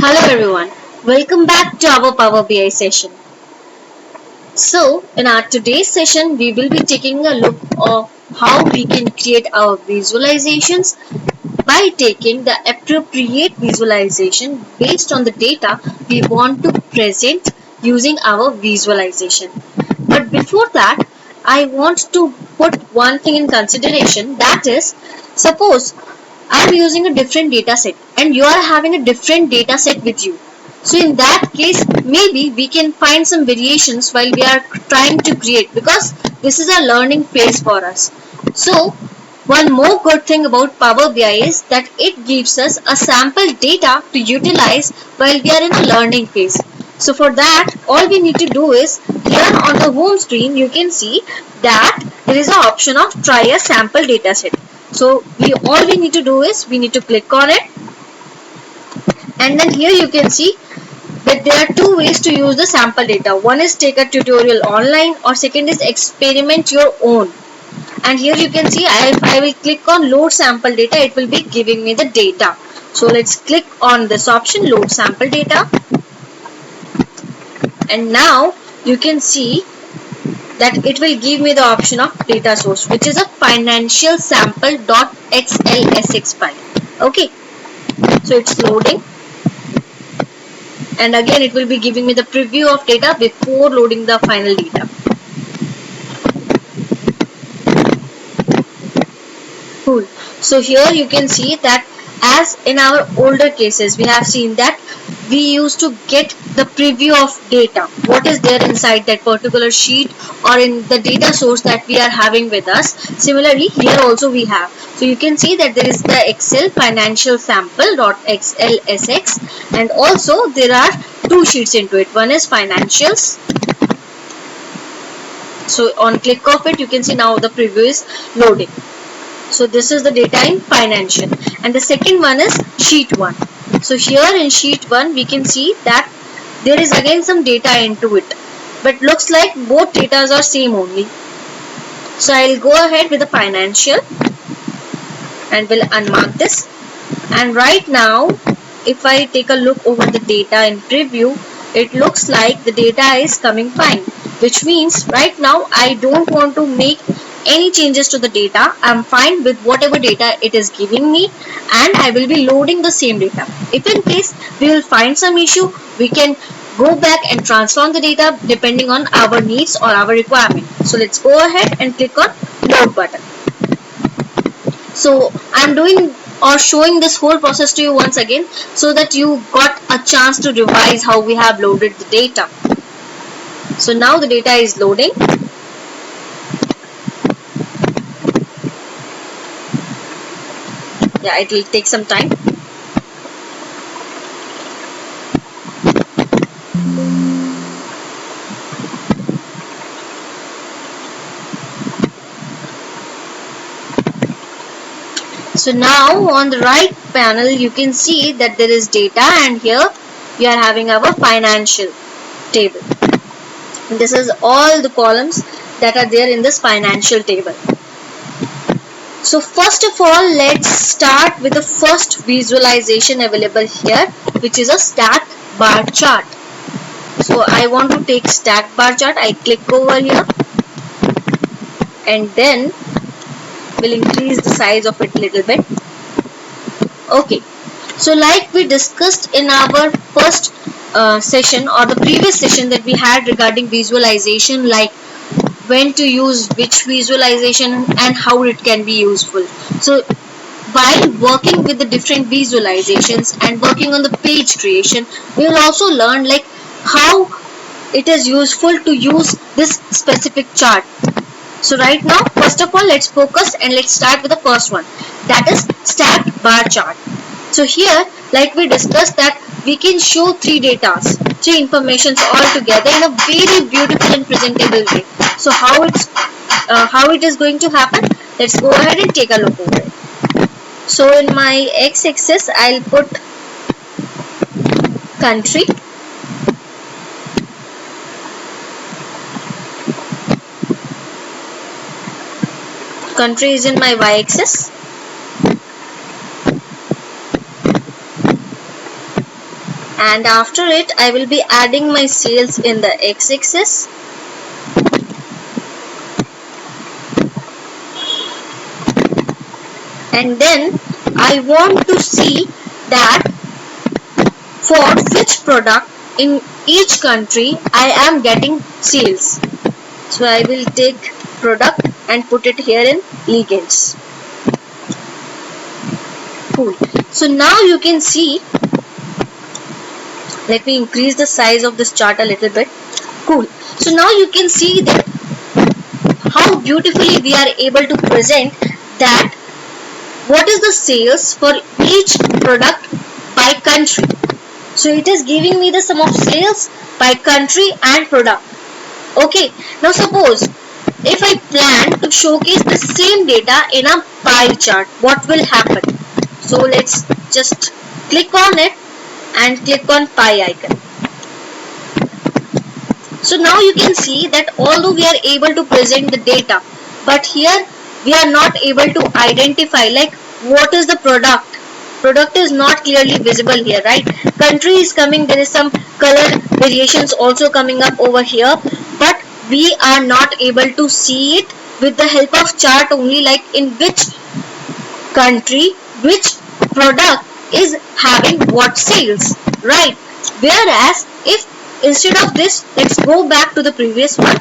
Hello everyone, welcome back to our Power BI session. So, in our today's session, we will be taking a look of how we can create our visualizations by taking the appropriate visualization based on the data we want to present using our visualization. But before that, I want to put one thing in consideration, that is, suppose I'm using a different data set and you are having a different data set with you. So in that case, maybe we can find some variations while we are trying to create, because this is a learning phase for us. So one more good thing about Power BI is that it gives us a sample data to utilize while we are in a learning phase. So for that, all we need to do is, here on the home screen you can see that there is an option of try a sample data set. So all we need to do is we need to click on it, and then here you can see that there are two ways to use the sample data. One is take a tutorial online, or second is experiment your own. And here you can see if I will click on load sample data, it will be giving me the data. So let's click on this option, load sample data, and now you can see that it will give me the option of data source, which is a financial sample.xlsx file. Okay, so it's loading, and again it will be giving me the preview of data before loading the final data. Cool. So here you can see that as in our older cases, we have seen that we used to get the preview of data, what is there inside that particular sheet or in the data source that we are having with us. Similarly, here also we have. So you can see that there is the Excel financial sample.xlsx, and also there are two sheets into it. One is financials. So on click of it, you can see now the preview is loading. So this is the data in financial, and the second one is sheet 1. So here in sheet 1 we can see that there is again some data into it, but looks like both data are same only. So I'll go ahead with the financial and will unmark this, and right now if I take a look over the data in preview, it looks like the data is coming fine, which means right now I don't want to make any changes to the data. I'm fine with whatever data it is giving me, and I will be loading the same data. If in case we will find some issue, we can go back and transform the data depending on our needs or our requirement. So let's go ahead and click on load button. So I'm doing or showing this whole process to you once again, so that you got a chance to revise how we have loaded the data. So now the data is loading. Yeah, it will take some time. So now on the right panel you can see that there is data, and here we are having our financial table. And this is all the columns that are there in this financial table. So first of all, let's start with the first visualization available here, which is a stack bar chart. So I want to take stack bar chart. I click over here, and then will increase the size of it a little bit. Okay, so like we discussed in our first session or the previous session that we had regarding visualization, like when to use which visualization and how it can be useful. So while working with the different visualizations and working on the page creation, we will also learn like how it is useful to use this specific chart. So right now, first of all, let's focus and let's start with the first one, that is stacked bar chart. So here, like we discussed, that we can show three informations all together in a very beautiful and presentable way. So how it is going to happen? Let's go ahead and take a look over it. So in my x-axis, I'll put country. Country is in my y-axis. and after it I will be adding my sales in the x-axis. And then I want to see that for which product in each country I am getting sales. So I will take product and put it here in ligands. Cool. So now you can see, let me increase the size of this chart a little bit. Cool. So now you can see that how beautifully we are able to present that what is the sales for each product by country. So it is giving me the sum of sales by country and product. Okay, now suppose if I plan to showcase the same data in a pie chart, what will happen? So let's just click on it and click on pie icon. So now you can see that although we are able to present the data, but here we are not able to identify like what is the product. Product is not clearly visible here, right? Country is coming, there is some color variations also coming up over here, but we are not able to see it with the help of chart only, like in which country which product is having what sales, right? Whereas if instead of this, let's go back to the previous one.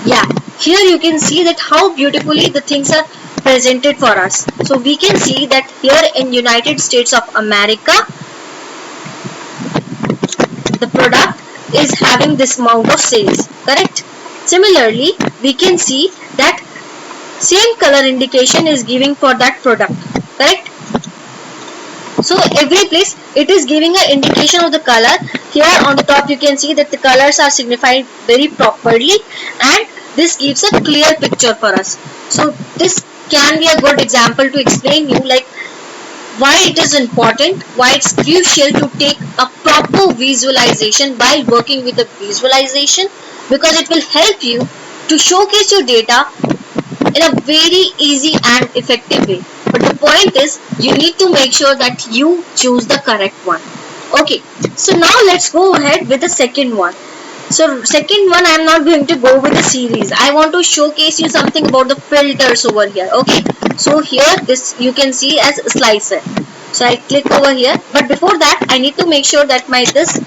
Yeah, here you can see that how beautifully the things are presented for us. So we can see that here in United States of America, the product is having this amount of sales, correct? Similarly, we can see that same color indication is giving for that product, correct? So every place it is giving an indication of the color. Here on the top you can see that the colors are signified very properly, and this gives a clear picture for us. So this can be a good example to explain you like why it is important, why it's crucial to take a proper visualization while working with the visualization, because it will help you to showcase your data in a very easy and effective way. But the point is you need to make sure that you choose the correct one. Okay, so now let's go ahead with the second one. So second one, I am not going to go with the series. I want to showcase you something about the filters over here. Okay, so here this you can see as slicer. So I click over here, but before that I need to make sure that my this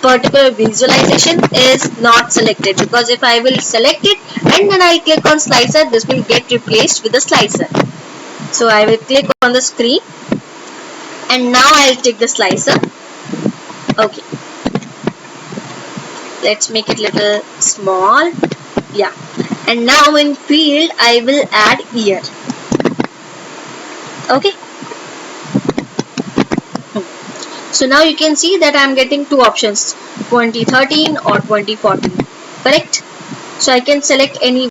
particular visualization is not selected, because if I will select it and then I click on slicer, this will get replaced with the slicer. So I will click on the screen and now I'll take the slicer. Okay, let's make it little small. Yeah, and now in field I will add year. Okay, so now you can see that I am getting two options, 2013 or 2014, correct? So I can select any